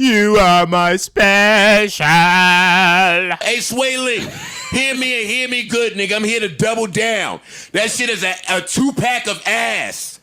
You are my special. Hey, Sway Lee, hear me and hear me good, nigga. I'm here to double down. That shit is a 2-pack of ass.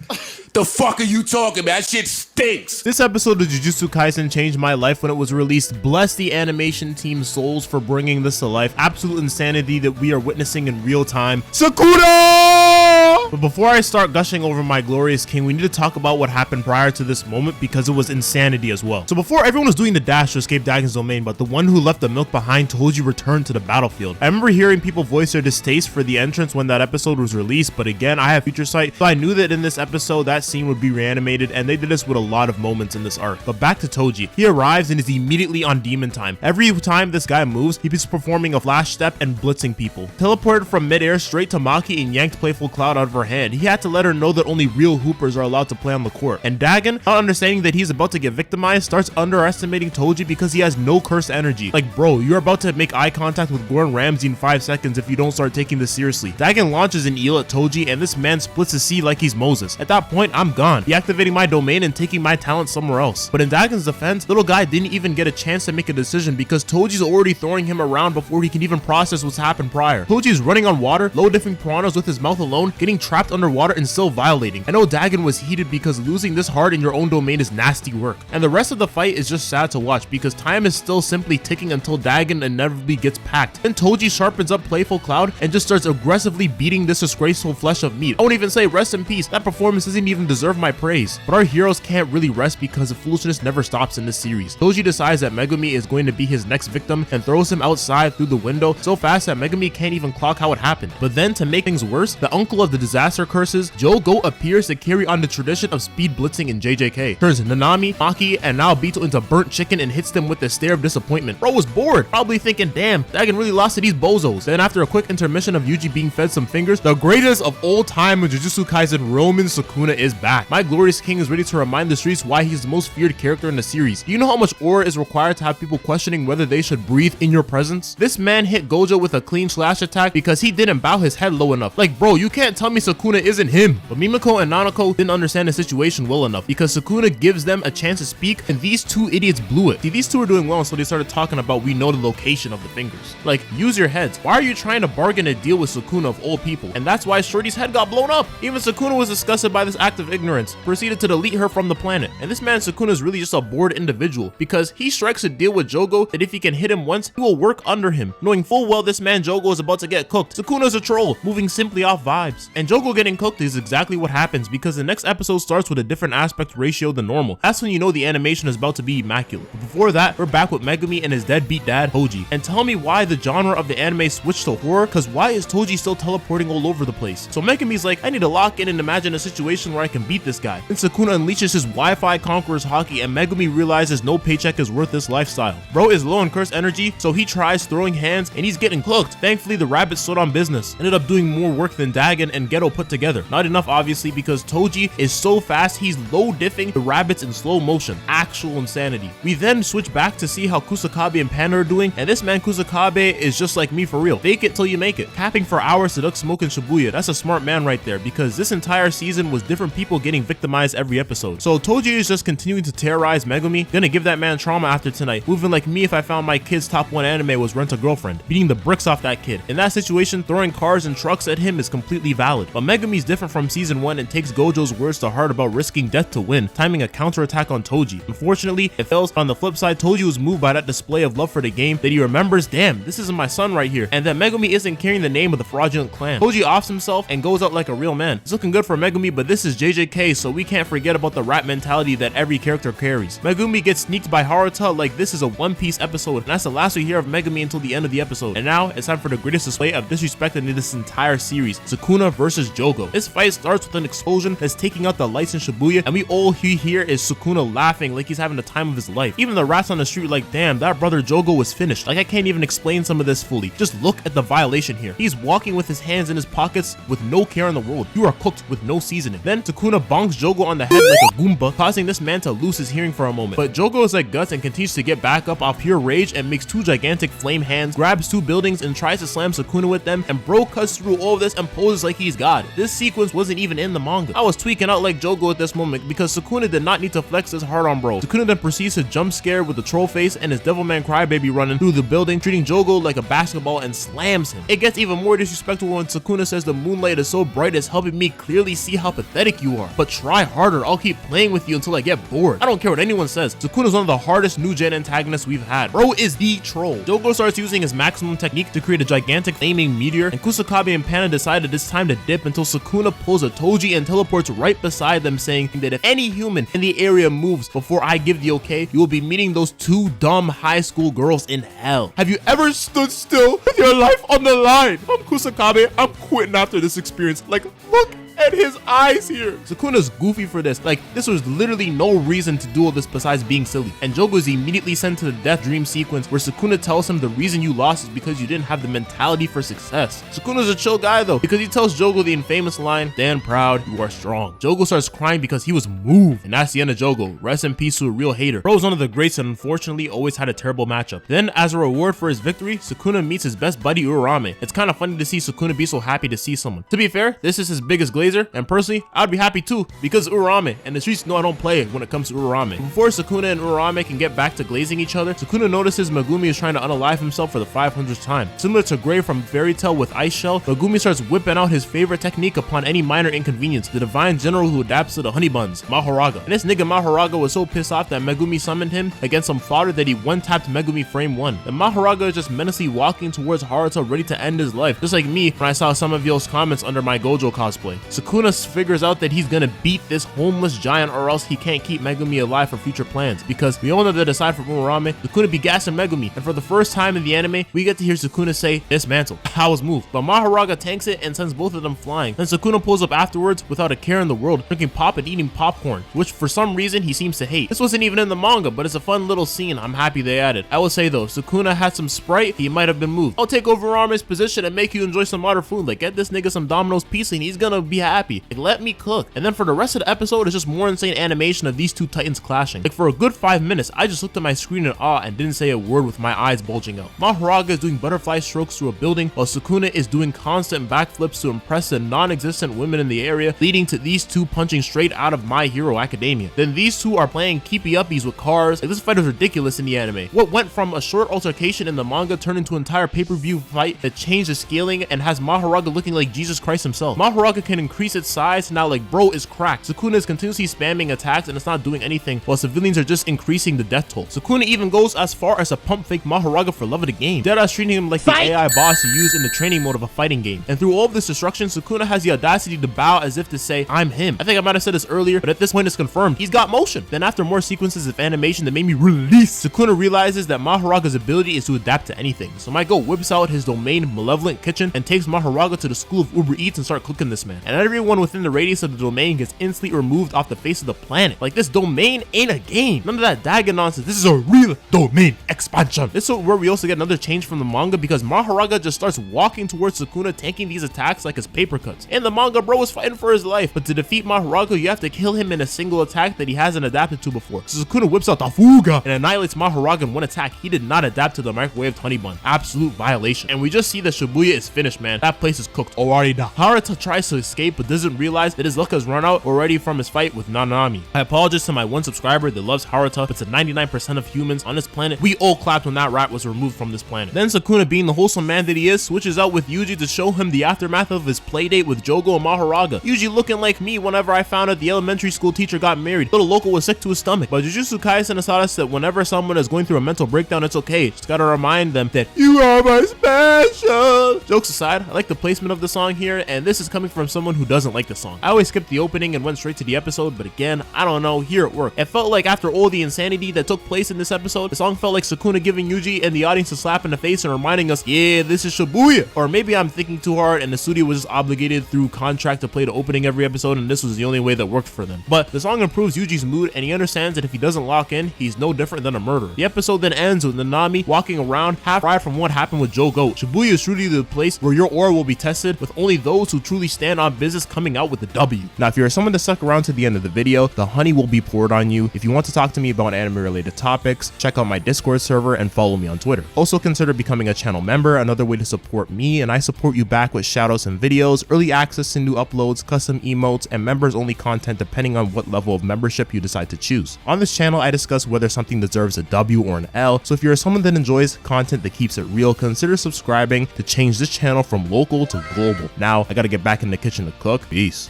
The fuck are you talking about? That shit stinks. This episode of Jujutsu Kaisen changed my life when it was released. Bless the animation team's souls for bringing this to life. Absolute insanity that we are witnessing in real time. Sukuna! But before I start gushing over my glorious king, we need to talk about what happened prior to this moment because it was insanity as well. So before, everyone was doing the dash to escape Dagon's domain, but the one who left the milk behind Toji returned to the battlefield. I remember hearing people voice their distaste for the entrance when that episode was released, but again, I have future sight, so I knew that in this episode that scene would be reanimated, and they did this with a lot of moments in this arc. But back to Toji. He arrives and is immediately on demon time. Every time this guy moves, he's performing a flash step and blitzing people. Teleported from midair straight to Maki and yanked Playful Cloud out of her hand. He had to let her know that only real hoopers are allowed to play on the court. And Dagon, not understanding that he's about to get victimized, starts underestimating Toji because he has no curse energy. Like, bro, you're about to make eye contact with Gordon Ramsay in 5 seconds if you don't start taking this seriously. Dagon launches an eel at Toji and this man splits the sea like he's Moses. At that point, I'm gone, deactivating my domain and taking my talent somewhere else. But in Dagon's defense, little guy didn't even get a chance to make a decision because Toji's already throwing him around before he can even process what's happened prior. Toji's running on water, low diffing piranhas with his mouth alone, getting trapped underwater and still violating. I know Dagon was heated because losing this hard in your own domain is nasty work. And the rest of the fight is just sad to watch because time is still simply ticking until Dagon inevitably gets packed. Then Toji sharpens up Playful Cloud and just starts aggressively beating this disgraceful flesh of meat. I won't even say rest in peace, that performance doesn't even deserve my praise. But our heroes can't really rest because the foolishness never stops in this series. Toji decides that Megumi is going to be his next victim and throws him outside through the window so fast that Megumi can't even clock how it happened. But then to make things worse, the uncle of the disaster curses, Jogo, appears to carry on the tradition of speed blitzing in JJK. Turns Nanami, Maki, and now Beetle into burnt chicken and hits them with the stare of disappointment. Bro was bored, probably thinking, damn, Dagon really lost to these bozos. Then after a quick intermission of Yuji being fed some fingers, the greatest of all time in Jujutsu Kaisen, Roman Sukuna, is back. My glorious king is ready to remind the streets why he's the most feared character in the series. Do you know how much aura is required to have people questioning whether they should breathe in your presence? This man hit Gojo with a clean slash attack because he didn't bow his head low enough. Like, bro, you can't tell me Sukuna isn't him. But Mimiko and Nanako didn't understand the situation well enough because Sukuna gives them a chance to speak and these two idiots blew it. See, these two are doing well, so they started talking about we know the location of the fingers. Like, use your heads. Why are you trying to bargain a deal with Sukuna of all people? And that's why Shorty's head got blown up. Even Sukuna was disgusted by this act of ignorance, proceeded to delete her from the planet. And this man Sukuna is really just a bored individual because he strikes a deal with Jogo that if he can hit him once, he will work under him, knowing full well this man Jogo is about to get cooked. Sukuna's a troll, moving simply off vibes. And Jogo getting cooked is exactly what happens because the next episode starts with a different aspect ratio than normal. That's when you know the animation is about to be immaculate. But before that, we're back with Megumi and his deadbeat dad, Toji. And tell me why the genre of the anime switched to horror, cause why is Toji still teleporting all over the place? So Megumi's like, I need to lock in and imagine a situation where I can beat this guy. Then Sukuna unleashes his Wi-Fi conqueror's hockey and Megumi realizes no paycheck is worth this lifestyle. Bro is low on curse energy, so he tries throwing hands and he's getting cooked. Thankfully, the rabbit stood on business. Ended up doing more work than Dagon and Geto put together. Not enough obviously because Toji is so fast he's low diffing the rabbits in slow motion. Actual insanity. We then switch back to see how Kusakabe and Panda are doing, and this man Kusakabe is just like me for real. Fake it till you make it. Capping for hours to duck smoke in Shibuya. That's a smart man right there because this entire season was different people getting victimized every episode. So Toji is just continuing to terrorize Megumi. Gonna give that man trauma after tonight. Moving like me if I found my kid's top 1 anime was Rent a Girlfriend. Beating the bricks off that kid. In that situation, throwing cars and trucks at him is completely valid. But Megumi's different from season 1 and takes Gojo's words to heart about risking death to win, timing a counterattack on Toji. Unfortunately, it fails. On the flip side, Toji was moved by that display of love for the game that he remembers, damn, this isn't my son right here, and that Megumi isn't carrying the name of the fraudulent clan. Toji offs himself and goes out like a real man. It's looking good for Megumi, but this is JJK, so we can't forget about the rat mentality that every character carries. Megumi gets sneaked by Haruta like this is a One Piece episode, and that's the last we hear of Megumi until the end of the episode. And now, it's time for the greatest display of disrespect in this entire series, Sukuna versus Jogo. This fight starts with an explosion that's taking out the lights in Shibuya, and we all hear is Sukuna laughing like he's having the time of his life. Even the rats on the street like, damn, that brother Jogo was finished. Like, I can't even explain some of this fully. Just look at the violation here. He's walking with his hands in his pockets with no care in the world. You are cooked with no seasoning. Then Sukuna bonks Jogo on the head like a Goomba, causing this man to lose his hearing for a moment. But Jogo is like guts and continues to get back up off pure rage and makes 2 gigantic flame hands, grabs 2 buildings and tries to slam Sukuna with them, and bro cuts through all of this and poses like he's got god, this sequence wasn't even in the manga. I was tweaking out like Jogo at this moment because Sukuna did not need to flex his heart on bro. Sukuna then proceeds to jump scare with the troll face and his Devilman Crybaby running through the building, treating Jogo like a basketball and slams him. It gets even more disrespectful when Sukuna says the moonlight is so bright it's helping me clearly see how pathetic you are. But try harder, I'll keep playing with you until I get bored. I don't care what anyone says. Sukuna's one of the hardest new gen antagonists we've had. Bro is the troll. Jogo starts using his maximum technique to create a gigantic flaming meteor, and Kusakabe and Panda decided it's time to dip until Sukuna pulls a Toji and teleports right beside them, saying that if any human in the area moves before I give the okay, you will be meeting those two dumb high school girls in hell. Have you ever stood still with your life on the line? I'm Kusakabe. I'm quitting after this experience. Like, look at his eyes here. Sukuna's goofy for this. Like, this was literally no reason to do all this besides being silly. And Jogo is immediately sent to the death dream sequence where Sukuna tells him the reason you lost is because you didn't have the mentality for success. Sukuna's a chill guy though, because he tells Jogo the infamous line, "Stand proud, you are strong." Jogo starts crying because he was moved. And that's the end of Jogo. Rest in peace to a real hater. Bro is one of the greats and unfortunately always had a terrible matchup. Then, as a reward for his victory, Sukuna meets his best buddy Urarame. It's kind of funny to see Sukuna be so happy to see someone. To be fair, this is his biggest glazer, and personally, I'd be happy too, because Urarame, and the streets know I don't play when it comes to Urarame. Before Sukuna and Urarame can get back to glazing each other, Sukuna notices Megumi is trying to unalive himself for the 500th time. Similar to Gray from Fairy Tail with Ice Shell, Megumi starts whipping out his favorite technique upon any minor inconvenience, the divine general who adapts to the honey buns, Mahoraga. And this nigga Mahoraga was so pissed off that Megumi summoned him against some fodder that he one-tapped Megumi frame 1. And Mahoraga is just menacingly walking towards Haruto ready to end his life, just like me when I saw some of y'all's comments under my Gojo cosplay. Sukuna figures out that he's gonna beat this homeless giant or else he can't keep Megumi alive for future plans, because we all know that aside from Urarame, Sukuna be gassing Megumi, and for the first time in the anime, we get to hear Sukuna say, "Dismantle." I was moved, but Mahoraga tanks it and sends both of them flying. Then Sukuna pulls up afterwards without a care in the world, drinking pop and eating popcorn, which for some reason he seems to hate. This wasn't even in the manga, but it's a fun little scene I'm happy they added. I will say though, Sukuna had some sprite, he might have been moved. I'll take over Urame's position and make you enjoy some modern food. Like, get this nigga some Domino's pizza and he's gonna be happy. Like, let me cook. And then for the rest of the episode, it's just more insane animation of these two titans clashing. Like, for a good 5 minutes, I just looked at my screen in awe and didn't say a word with my eyes bulging out. Mahoraga is doing butterfly strokes through a building, while Sukuna is doing constant backflips to impress the non-existent women in the area, leading to these two punching straight out of My Hero Academia. Then these two are playing keepy uppies with cars. Like, this fight is ridiculous in the anime. What went from a short altercation in the manga turned into an entire pay-per-view fight that changed the scaling and has Mahoraga looking like Jesus Christ himself. Mahoraga can increase its size, now like bro is cracked. Sukuna is continuously spamming attacks and it's not doing anything, while civilians are just increasing the death toll. Sukuna even goes as far as to pump fake Mahoraga for love of the game, deadass treating him like the AI boss you use in the training mode of a fighting game. And through all of this destruction, Sukuna has the audacity to bow as if to say, "I'm him." I think I might have said this earlier, but at this point it's confirmed. He's got motion. Then after more sequences of animation that made me release, Sukuna realizes that Mahoraga's ability is to adapt to anything. So Michael whips out his domain Malevolent Kitchen and takes Mahoraga to the school of Uber Eats and start cooking this man. And everyone within the radius of the domain gets instantly removed off the face of the planet. Like, this domain ain't a game. None of that Dagon nonsense. This is a real domain expansion. This is where we also get another change from the manga, because Mahoraga just starts walking towards Sukuna, tanking these attacks like his paper cuts. In the manga, bro is fighting for his life, but to defeat Mahoraga, you have to kill him in a single attack that he hasn't adapted to before. So Sukuna whips out the Fuga and annihilates Mahoraga in one attack. He did not adapt to the microwaved honey bun. Absolute violation. And we just see that Shibuya is finished, man. That place is cooked already. Haruto tries to escape but doesn't realize that his luck has run out already from his fight with Nanami. I apologize to my one subscriber that loves Haruto, but to 99% of humans on this planet, we all clapped when that rat was removed from this planet. Then Sukuna, being the wholesome man that he is, switches out with Yuji to show him the aftermath of his playdate with Jogo and Mahoraga. Yuji looking like me whenever I found out the elementary school teacher got married. Little local was sick to his stomach. But Jujutsu Kaisen has taught us that whenever someone is going through a mental breakdown, it's okay. Just gotta remind them that you are my special. Jokes aside, I like the placement of the song here, and this is coming from someone who doesn't like the song. I always skipped the opening and went straight to the episode, but again, I don't know, here it worked. It felt like after all the insanity that took place in this episode, the song felt like Sukuna giving Yuji and the audience a slap in the face and reminding us, yeah, this is Shibuya. Or maybe I'm thinking too hard and the studio was just obligated through contract to play the opening every episode and this was the only way that worked for them. But the song improves Yuji's mood and he understands that if he doesn't lock in, he's no different than a murderer. The episode then ends with Nanami walking around half fried from what happened with Jogo. Shibuya is truly the place where your aura will be tested, with only those who truly stand on business business coming out with a W. Now, if you're someone to stuck around to the end of the video, the honey will be poured on you. If you want to talk to me about anime related topics, check out my Discord server and follow me on Twitter. Also consider becoming a channel member, another way to support me, and I support you back with shoutouts and videos, early access to new uploads, custom emotes, and members only content depending on what level of membership you decide to choose. On this channel, I discuss whether something deserves a W or an L, so if you're someone that enjoys content that keeps it real, consider subscribing to change this channel from local to global. Now, I gotta get back in the kitchen to cook. Peace.